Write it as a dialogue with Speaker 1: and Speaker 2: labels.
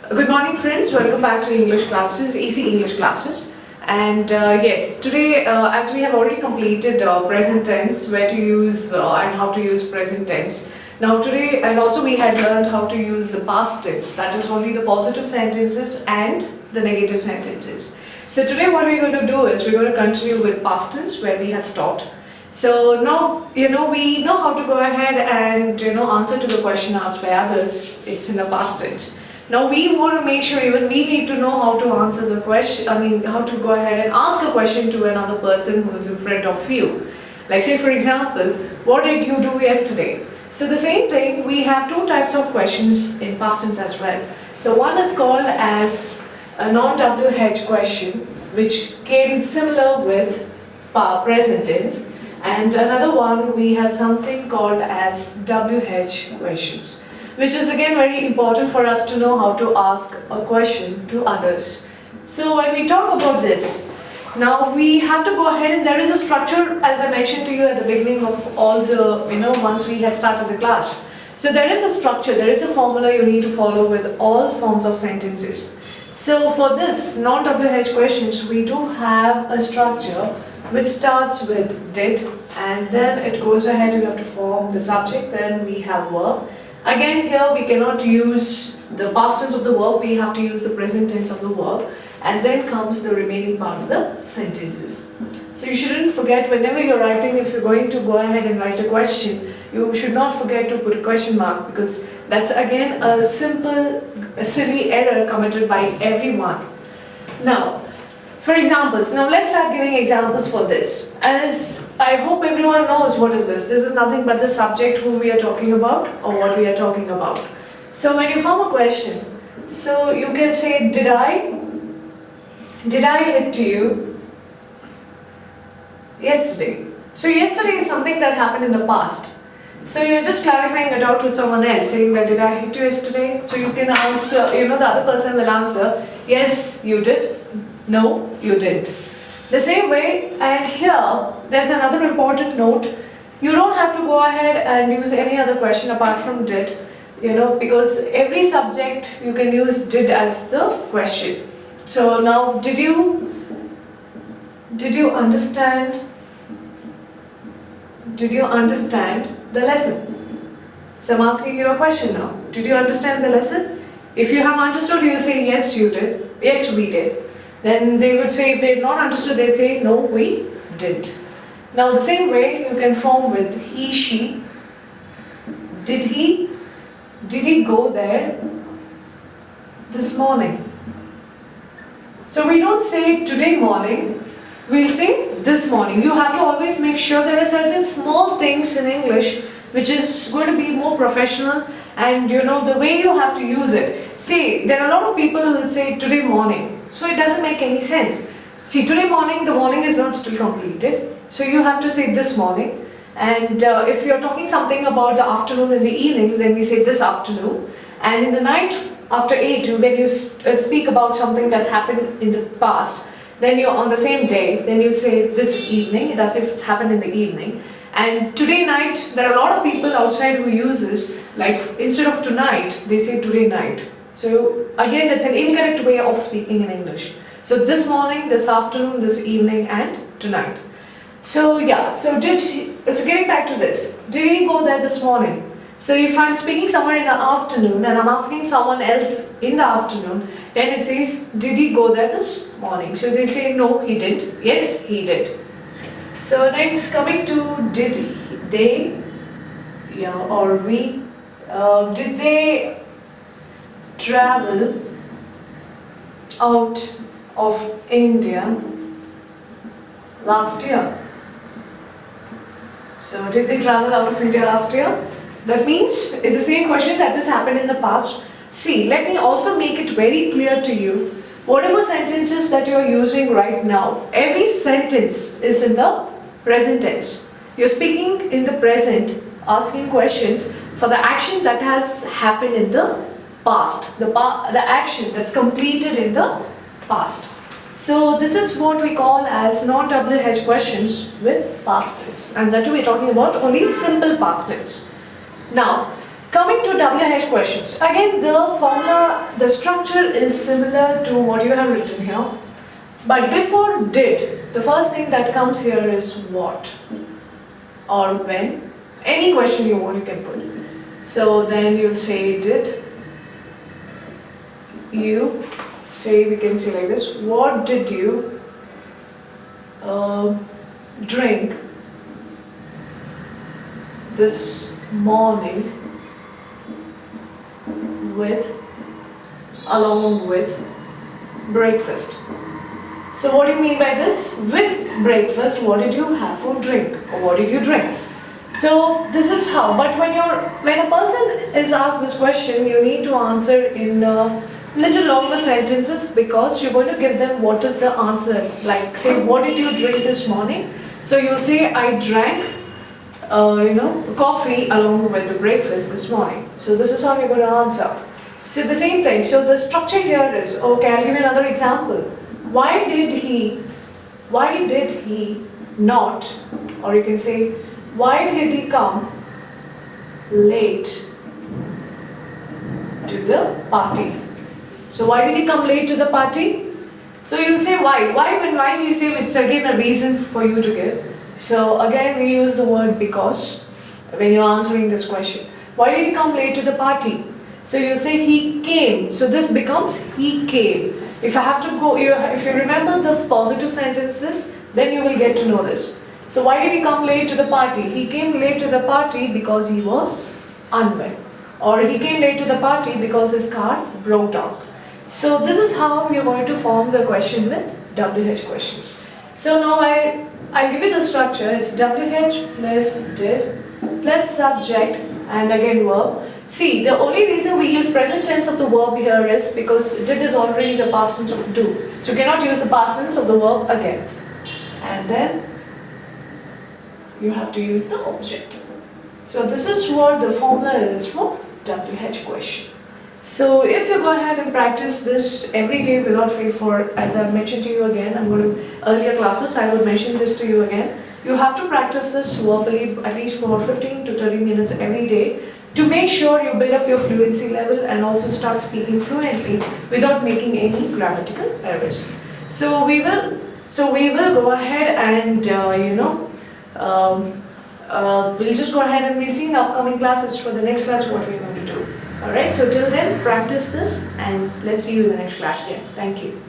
Speaker 1: Good morning friends, welcome back to English classes, easy English classes. And yes, today as we have already completed present tense, where to use and how to use present tense. Now today, and also we had learned how to use the past tense, that is only the positive sentences and the negative sentences. So today what we're going to do is we're going to continue with past tense where we had stopped. So now, we know how to go ahead and, answer to the question asked by others. It's in the past tense. Now we want to make sure even we need to know how to answer the question, how to go ahead and ask a question to another person who is in front of you. Like say for example, what did you do yesterday? So the same thing, we have two types of questions in past tense as well. So one is called as a non-WH question, which came similar with present tense. And another one, we have something called as WH questions, which is again very important for us to know how to ask a question to others. So when we talk about this, now we have to go ahead and there is a structure, as I mentioned to you at the beginning of all the, once we had started the class. So there is a structure, there is a formula you need to follow with all forms of sentences. So for this non-WH questions, we do have a structure which starts with did, and then it goes ahead, you have to form the subject, then we have verb. Again here we cannot use the past tense of the verb, we have to use the present tense of the verb, and then comes the remaining part of the sentences. So you shouldn't forget, whenever you're writing, if you're going to go ahead and write a question, you should not forget to put a question mark, because that's again a silly error committed by everyone. Now, for examples, now let's start giving examples for this. As I hope everyone knows what is this. This is nothing but the subject whom we are talking about or what we are talking about. So when you form a question, so you can say, did I hit you yesterday? So yesterday is something that happened in the past. So you're just clarifying it out with someone else, saying that did I hit you yesterday? So you can answer, the other person will answer, yes, you did. No, you didn't. The same way, and here there's another important note. You don't have to go ahead and use any other question apart from did, because every subject you can use did as the question. So now, did you understand? Did you understand the lesson? So I'm asking you a question now. Did you understand the lesson? If you have understood, you say yes, you did. Yes, we did. Then they would say, if they had not understood, they say, no, we didn't. Now the same way you can form with he, she. Did he go there this morning? So we don't say today morning, we'll say this morning. You have to always make sure there are certain small things in English which is going to be more professional, and the way you have to use it. See, there are a lot of people who will say today morning. So it doesn't make any sense. See, today morning, the morning is not still completed. So you have to say this morning. And if you're talking something about the afternoon and the evenings, then we say this afternoon. And in the night after 8, when you speak about something that's happened in the past, then you're on the same day, then you say this evening, that's if it's happened in the evening. And today night, there are a lot of people outside who uses, like instead of tonight, they say today night. So again, that's an incorrect way of speaking in English. So this morning, this afternoon, this evening, and tonight. So yeah, so getting back to this, did he go there this morning? So if I'm speaking somewhere in the afternoon and I'm asking someone else in the afternoon, then it says, did he go there this morning? So they'll say, no, he didn't. Yes, he did. So next, coming to did they, or we, did they travel out of India last year? So did they travel out of India last year? That means it's the same question that has happened in the past. See, let me also make it very clear to you, whatever sentences that you are using right now, every sentence is in the present tense. You're speaking in the present, asking questions for the action that has happened in the past, the action that's completed in the past. So this is what we call as non-WH questions with past tense, and that we're talking about only simple past tense. Now, coming to WH questions, again the formula the structure is similar to what you have written here. But before did, the first thing that comes here is what or when. Any question you want, you can put. So then you'll say did you, say, we can say like this, what did you drink this morning along with breakfast. So what do you mean by this? With breakfast, what did you have for drink, or what did you drink? So this is how. But when a person is asked this question, you need to answer in little longer sentences, because you're going to give them what is the answer. Like, say, what did you drink this morning? So you'll say, I drank coffee along with the breakfast this morning. So this is how you're going to answer. So the same thing. So the structure here is, okay, I'll give you another example. Why did he not, or you can say, why did he come late to the party? So why did he come late to the party? So you'll say why. When you say, it's again a reason for you to give. So again we use the word because when you're answering this question. Why did he come late to the party? So you say he came. So this becomes he came. If I have to go, if you remember the positive sentences, then you will get to know this. So why did he come late to the party? He came late to the party because he was unwell. Or he came late to the party because his car broke down. So this is how you're going to form the question with WH questions. So now I'll give you the structure. It's WH plus did plus subject and again verb. See, the only reason we use present tense of the verb here is because did is already the past tense of do. So you cannot use the past tense of the verb again. And then you have to use the object. So this is what the formula is for WH question. So if you go ahead and practice this every day without fail, for, as I've mentioned to you again, I'm going to, earlier classes I will mention this to you again. You have to practice this verbally at least for 15 to 30 minutes every day to make sure you build up your fluency level and also start speaking fluently without making any grammatical errors. So we will go ahead and we'll just go ahead and we'll see in the upcoming classes for the next class what we're going to do. Alright, so till then practice this and let's see you in the next class again. Thank you.